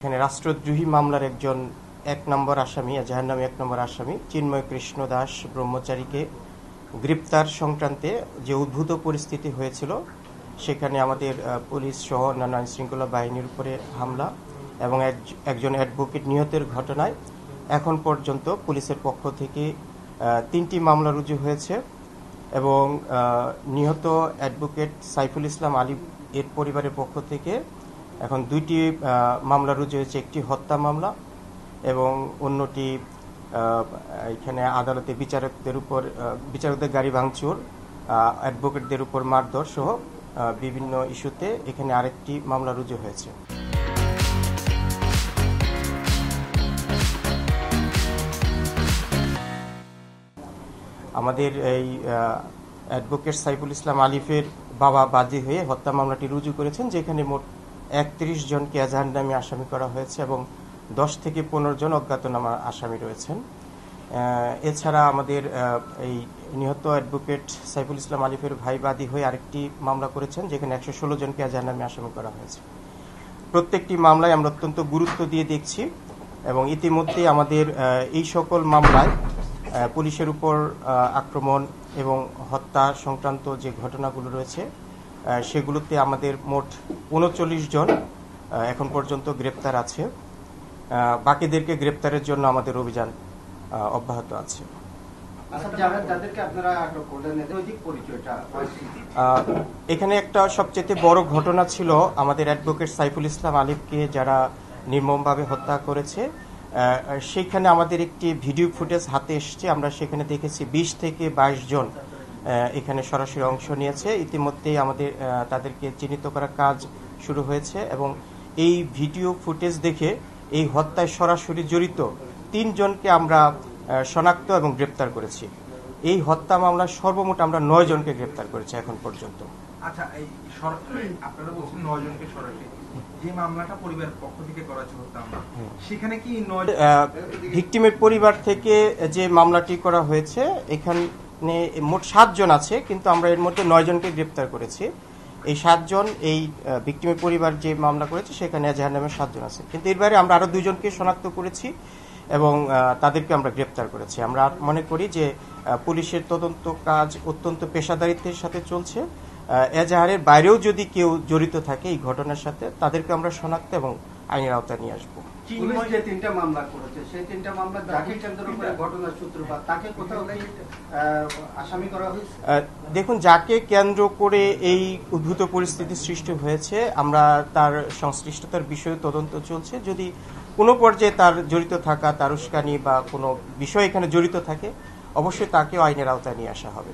এখানে রাষ্ট্রদ্রোহী মামলার একজন ১ নম্বর আসামি, এজাহার নামে ১ নম্বর আসামি চিন্ময় কৃষ্ণ দাস ব্রহ্মচারীকে গ্রেপ্তার সংক্রান্তে যে উদ্ভূত পরিস্থিতি হয়েছিল, সেখানে আমাদের পুলিশ সহ অন্যান্য আইনশৃঙ্খলা বাহিনীর উপরে হামলা এবং একজন অ্যাডভোকেট নিহতের ঘটনায় এখন পর্যন্ত পুলিশের পক্ষ থেকে ৩টি মামলা রুজু হয়েছে এবং নিহত অ্যাডভোকেট সাইফুল ইসলাম আলী এর পরিবারের পক্ষ থেকে এখন ২টি মামলা রুজু হয়েছে। একটি হত্যা মামলা এবং অন্যটি এখানে আদালতে বিচারকদের গাড়ি ভাঙচুর, অ্যাডভোকেটদের উপর মারধর সহ বিভিন্ন ইস্যুতে এখানে আরেকটি মামলা রুজু হয়েছে। আমাদের এই অ্যাডভোকেট সাইফুল ইসলাম আলিফের বাবা বাদী হয়ে হত্যা মামলাটি রুজু করেছেন, যেখানে মোট ৩১ জনকে এজাহার নামে আসামি করা হয়েছে এবং ১০ থেকে ১৫ জন অজ্ঞাতনামা আসামি রয়েছেন। এছাড়া আমাদের এই নিহত অ্যাডভোকেট সাইফুল ইসলাম আলিফের ভাই বাদী হয়ে আরেকটি মামলা করেছেন, যেখানে ১১৬ জনকে এজাহার নামে আসামি করা হয়েছে। প্রত্যেকটি মামলায় আমরা অত্যন্ত গুরুত্ব দিয়ে দেখছি এবং ইতিমধ্যে আমাদের এই সকল মামলায় পুলিশের উপর আক্রমণ এবং হত্যা সংক্রান্ত যে ঘটনাগুলো রয়েছে সেগুলোতে আমাদের মোট ৩৯ জন এখন পর্যন্ত গ্রেপ্তার আছে। বাকিদেরকে গ্রেপ্তারের জন্য আমাদের অভিযান অব্যাহত আছে। এখানে একটা সবচেয়ে বড় ঘটনা ছিল আমাদের অ্যাডভোকেট সাইফুল ইসলাম আলিফকে যারা নির্মমভাবে হত্যা করেছে, সেখানে আমাদের একটি ভিডিও ফুটেজ হাতে এসেছে। আমরা সেখানে দেখেছি ২০ থেকে ২২ জন এখানে সরাসরি অংশ নিয়েছে। ইতিমধ্যেই আমাদের তাদেরকে চিহ্নিত করার কাজ শুরু হয়েছে এবং এই ভিডিও ফুটেজ দেখে এই হত্যায় সরাসরি জড়িত ৩ জনকে আমরা শনাক্ত এবং গ্রেপ্তার করেছি। এই হত্যা মামলায় সর্বমোট আমরা ৯ জনকে গ্রেপ্তার করেছি এখন পর্যন্ত। আচ্ছা, এই আপনারা বলছেন ৯ জনকে সরাসরি, যে মামলাটা পরিবারের পক্ষ থেকে করা হচ্ছে হত্যা মামলা, সেখানে কি ভিকটিমের পরিবার থেকে যে মামলাটি করা হয়েছে এখানে মোট ৭ জন আছে, কিন্তু আমরা এর মধ্যে ৯ জনকে গ্রেপ্তার করেছি। এই ৭ জন এই ভিকটিমের পরিবার যে মামলা করেছে সেখানে এজাহার নামে ৭ জন আছে, কিন্তু এর বাইরে আমরা আরো ২ জনকে শনাক্ত করেছি এবং তাদেরকে আমরা গ্রেপ্তার করেছি। আমরা মনে করি যে পুলিশের তদন্ত কাজ অত্যন্ত পেশাদারিত্বের সাথে চলছে। এজাহারের বাইরেও যদি কেউ জড়িত থাকে এই ঘটনার সাথে, তাদেরকে আমরা শনাক্ত এবং আইনের আওতায় নিয়ে আসবো। যে ৩টা মামলা করেছে সেই 3টা মামলা যাকে কেন্দ্র করে ঘটনার সূত্রপাত, তাকে কোথাও আসামি করা হয়েছে? দেখুন, যাকে কেন্দ্র করে এই উদ্ভূত পরিস্থিতি সৃষ্টি হয়েছে, আমরা তার সংশ্লিষ্টতার বিষয়ে তদন্ত চলছে। যদি কোনো পর্যায়ে তার জড়িত থাকা, তার উস্কানি বা কোনো বিষয় এখানে জড়িত থাকে, অবশ্যই তাকেও আইনের আওতায় নিয়ে আসা হবে।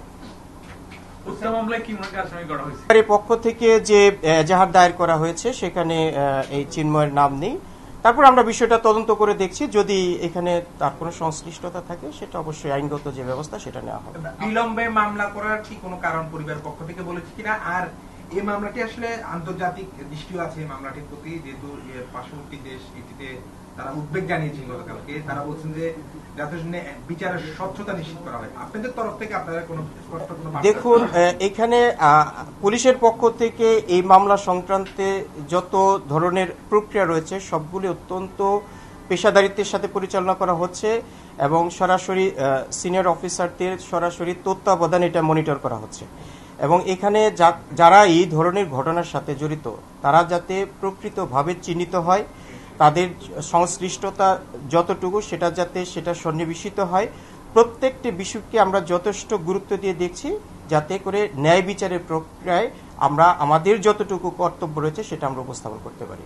পক্ষ থেকে যে এজাহার দায়ের করা হয়েছে সেখানে এই চিন্ময়ের নাম নেই। তারপর আমরা বিষয়টা তদন্ত করে দেখছি, যদি এখানে তার কোনো সংশ্লিষ্টতা থাকে সেটা অবশ্যই আইনগত যে ব্যবস্থা সেটা নেওয়া হবে। বিলম্বে মামলা করার কি কোনো কারণ পরিবারের পক্ষ থেকে বলেছে কিনা, আর এই মামলাটি আসলে আন্তর্জাতিক দৃষ্টিও আছে এই মামলাটির প্রতি, যেহেতু পার্শ্ববর্তী দেশ এটিতে তারা উদ্বেগ জানিয়েছিল গতকালকে। তারা বলছেন যে যাতে বিচারের স্বচ্ছতা নিশ্চিত করা হয়। আপনাদের তরফ থেকে আপনারা কোনো স্পষ্ট কোনো দেখুন, এখানে পুলিশের পক্ষ থেকে এই মামলা সংক্রান্তে যত ধরনের প্রক্রিয়া রয়েছে সবগুলি অত্যন্ত পেশাদারিত্বের সাথে পরিচালনা করা হচ্ছে এবং সরাসরি সিনিয়র অফিসারদের সরাসরি তত্ত্বাবধানে এটা মনিটর করা হচ্ছে এবং এখানে যারা এই ধরনের ঘটনার সাথে জড়িত তারা যাতে প্রকৃতভাবে চিহ্নিত হয়, তাদের সংশ্লিষ্টতা যতটুকু সেটা সন্নিবেশিত হয়। প্রত্যেকটি বিষয়কে আমরা যথেষ্ট গুরুত্ব দিয়ে দেখছি, যাতে করে ন্যায় বিচারের প্রক্রিয়ায় আমরা আমাদের যতটুকু কর্তব্য রয়েছে সেটা আমরা উপস্থাপন করতে পারি।